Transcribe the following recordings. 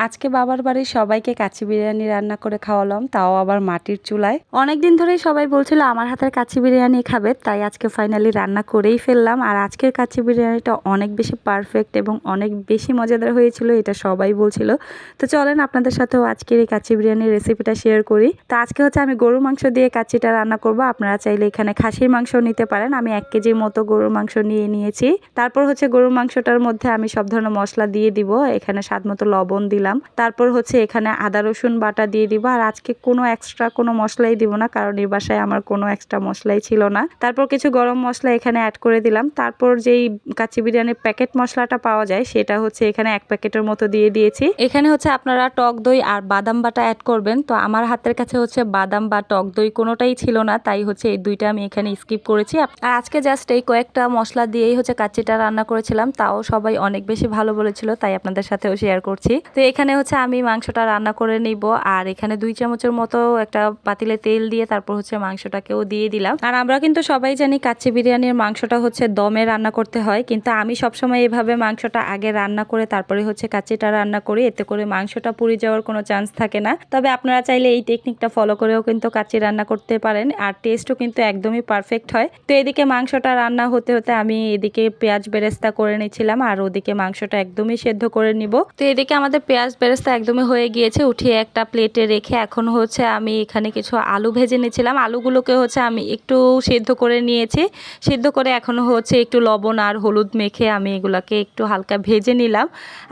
আজকে বাবার বাড়ির সবাইকে কাচ্চি বিরিয়ানি রান্না করে খাওয়ালাম, তাও আবার মাটির চুলায়। অনেকদিন ধরেই সবাই বলছিল আমার হাতের কাচ্চি বিরিয়ানি খাবে, তাই আজকে ফাইনালি রান্না করেই ফেললাম। আর আজকের কাচ্চি বিরিয়ানিটা অনেক বেশি পারফেক্ট এবং অনেক বেশি মজাদার হয়েছিল, এটা সবাই বলছিল। তো চলেন আপনাদের সাথেও আজকের এই কাচ্চি বিরিয়ানির রেসিপিটা শেয়ার করি। তো আজকে হচ্ছে আমি গরুর মাংস দিয়ে কাচ্চিটা রান্না করব। আপনারা চাইলে এখানে খাসির মাংস নিতে পারেন। আমি 1 কেজির মতো গরুর মাংস নিয়ে নিয়েছি। তারপর হচ্ছে গরুর মাংসটার মধ্যে আমি সব ধরনের মশলা দিয়ে দিব। এখানে স্বাদ মতো লবণ দিলাম, তারপর হচ্ছে এখানে আদা রসুন বাটা দিয়ে দিব। আর আজকে কোনো এক্সট্রা কোনো মশলাই দিব না, কারণ এই বাসায় আমার কোনো এক্সট্রা মশলাই ছিল না। তারপর কিছু গরম মশলা এখানে অ্যাড করে দিলাম। তারপর যেই কাচ্চি বিরিয়ানির প্যাকেট মশলাটা পাওয়া যায় সেটা হচ্ছে এখানে 1 প্যাকেটের মতো দিয়ে দিয়েছি। এখানে হচ্ছে আপনারা টক দই আর বাদাম বাটা অ্যাড করবেন। তো আমার হাতের কাছে হচ্ছে বাদাম বা টক দই কোনোটাই ছিল না, তাই হচ্ছে এই দুইটা আমি এখানে স্কিপ করেছি। আর আজকে জাস্ট এই কয়েকটা মশলা দিয়েই হচ্ছে কাচ্চিটা রান্না করেছিলাম, তাও সবাই অনেক বেশি ভালো বলেছিল, তাই আপনাদের সাথেও শেয়ার করছি। তো এখানে হচ্ছে আমি মাংসটা রান্না করে নিব। আর এখানে 2 চামচের মতো একটা পাতিলে তেল দিয়ে তারপর হচ্ছে মাংসটাকেও দিয়ে দিলাম। আর আমরা কিন্তু সবাই জানি কাচ্চি বিরিয়ানির মাংসটা হচ্ছে দমে রান্না করতে হয়, কিন্তু আমি সবসময় এভাবে মাংসটা আগে রান্না করে তারপরে হচ্ছে কাচ্চিটা রান্না করি, এতে করে মাংসটা পুড়ে যাওয়ার কোনো চান্স থাকে না। তবে আপনারা চাইলে এই টেকনিকটা ফলো করেও কিন্তু কাচ্চি রান্না করতে পারেন, আর টেস্টও কিন্তু একদমই পারফেক্ট হয়। তো এদিকে মাংসটা রান্না হতে হতে আমি এদিকে পেঁয়াজ বেরেস্তা করে নিচ্ছিলাম, আর ওদিকে মাংসটা একদমই সেদ্ধ করে নিব। তো এদিকে আমাদের পেঁয়াজ বেরেস্তা একদমই হয়ে গিয়েছে, উঠিয়ে একটা প্লেটে রেখে এখন হচ্ছে আমি এখানে কিছু আলু ভেজে নিয়েছিলাম। আলুগুলোকে হচ্ছে আমি একটু সেদ্ধ করে নিয়েছি। সেদ্ধ করে এখন হচ্ছে একটু লবণ আর হলুদ মেখে আমি এগুলাকে একটু হালকা ভেজে নিলাম।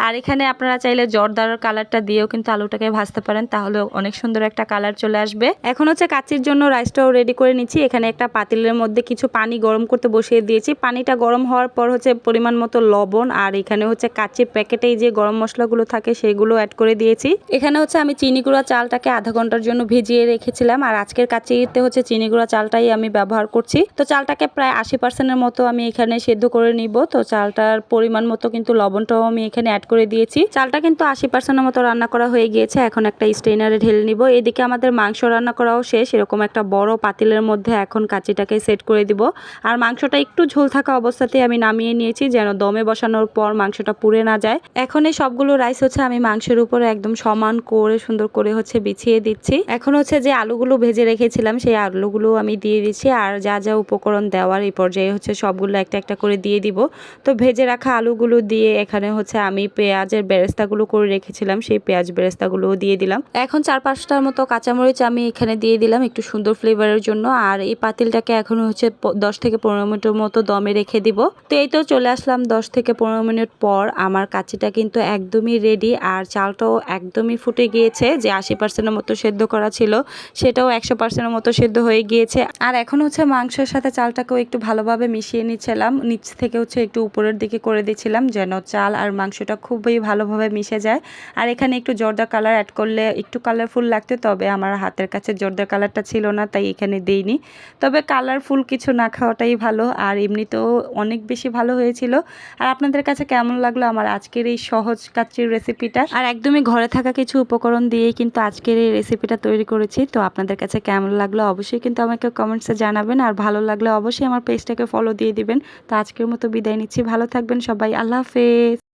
আর এখানে আপনারা চাইলে জর্দার কালারটা দিয়েও কিন্তু আলুটাকে ভাজতে পারেন, তাহলে অনেক সুন্দর একটা কালার চলে আসবে। এখন হচ্ছে কাচ্চির জন্য রাইসটাও রেডি করে নিচ্ছি। এখানে একটা পাতিলের মধ্যে কিছু পানি গরম করতে বসিয়ে দিয়েছি। পানিটা গরম হওয়ার পর হচ্ছে পরিমাণ মতো লবণ, আর এখানে হচ্ছে কাচ্চির প্যাকেটেই যে গরম মশলাগুলো থাকে সেগুলো অ্যাড করে দিয়েছি। এখানে হচ্ছে আমি চিনি গুঁড়া চালটাকে আধা ঘন্টার জন্য ভিজিয়ে রেখেছিলাম, আর আজকের কাচ্চিতে হচ্ছে চিনি গুঁড়া চালটাই আমি ব্যবহার করছি। তো চালটাকে প্রায় 80% মতো আমি এখানে সেদ্ধ করে নিব। তো চালটার পরিমাণ মতো কিন্তু লবণটাও আমি এখানে অ্যাড করে দিয়েছি। চালটা কিন্তু 80% মতো রান্না করা হয়ে গিয়েছে, এখন একটা স্ট্রেনারে ঢেলে নিব। এদিকে আমাদের মাংস রান্না করাও শেষ। এরকম একটা বড় পাতিলের মধ্যে এখন কাচ্চিটাকে সেট করে দিব। আর মাংসটা একটু ঝোল থাকা অবস্থাতেই আমি নামিয়ে নিয়েছি, যেন দমে বসানোর পর মাংসটা পুড়ে না যায়। এখন এই সবগুলো রাইস হচ্ছে আমি মাংসের উপরে একদম সমান করে সুন্দর করে হচ্ছে বিছিয়ে দিচ্ছি। এখন হচ্ছে যে আলুগুলো ভেজে রেখেছিলাম সেই আলুগুলো আমি দিয়ে দিচ্ছি, আর যা যা উপকরণ দেওয়ার এই পর্যায়ে হচ্ছে সবগুলো একটা একটা করে দিয়ে দিব। তো ভেজে রাখা আলুগুলো দিয়ে এখানে হচ্ছে আমি পেঁয়াজের বেরেস্তাগুলো করে রেখেছিলাম, সেই পেঁয়াজ বেরেস্তাগুলোও দিয়ে দিলাম। এখন 4-5টার মতো কাঁচামরিচ আমি এখানে দিয়ে দিলাম একটু সুন্দর ফ্লেভারের জন্য। আর এই পাতিলটাকে এখন হচ্ছে 10 থেকে 15 মিনিটের মতো দমে রেখে দিব। তো এই তো চলে আসলাম 10 থেকে 15 মিনিট পর। আমার কাচ্চিটা কিন্তু একদমই রেডি, আর চালটাও একদমই ফুটে গিয়েছে। যে 80% মতো সেদ্ধ করা ছিল সেটাও 100% মতো সেদ্ধ হয়ে গিয়েছে। আর এখন হচ্ছে মাংসের সাথে চালটাকেও একটু ভালোভাবে মিশিয়ে নিচ্ছিলাম, নিচ থেকে হচ্ছে একটু উপরের দিকে করে দিচ্ছিলাম যেন চাল আর মাংসটা খুবই ভালোভাবে মিশে যায়। আর এখানে একটু জর্দা কালার অ্যাড করলে একটু কালারফুল লাগতো, তবে আমার হাতের কাছে জর্দা কালারটা ছিল না, তাই এখানে দেইনি। তবে কালারফুল কিছু না খাওয়াটাই ভালো, আর এমনিতেও অনেক বেশি ভালো হয়েছিল। আর আপনাদের কাছে কেমন লাগলো আমার আজকের এই সহজ কাচ্চির রেসিপিটা? আর একদমই ঘরে থাকা কিছু উপকরণ দিয়েই কিন্তু আজকের এই রেসিপিটা তৈরি করেছি। তো আপনাদের কাছে কেমন লাগলো অবশ্যই কিন্তু আমাকে কমেন্টসে জানাবেন, আর ভালো লাগলে অবশ্যই আমার পেজটাকে ফলো দিয়ে দিবেন। তো আজকের মতো বিদায় নিচ্ছি, ভালো থাকবেন সবাই, আল্লাহ হাফেজ।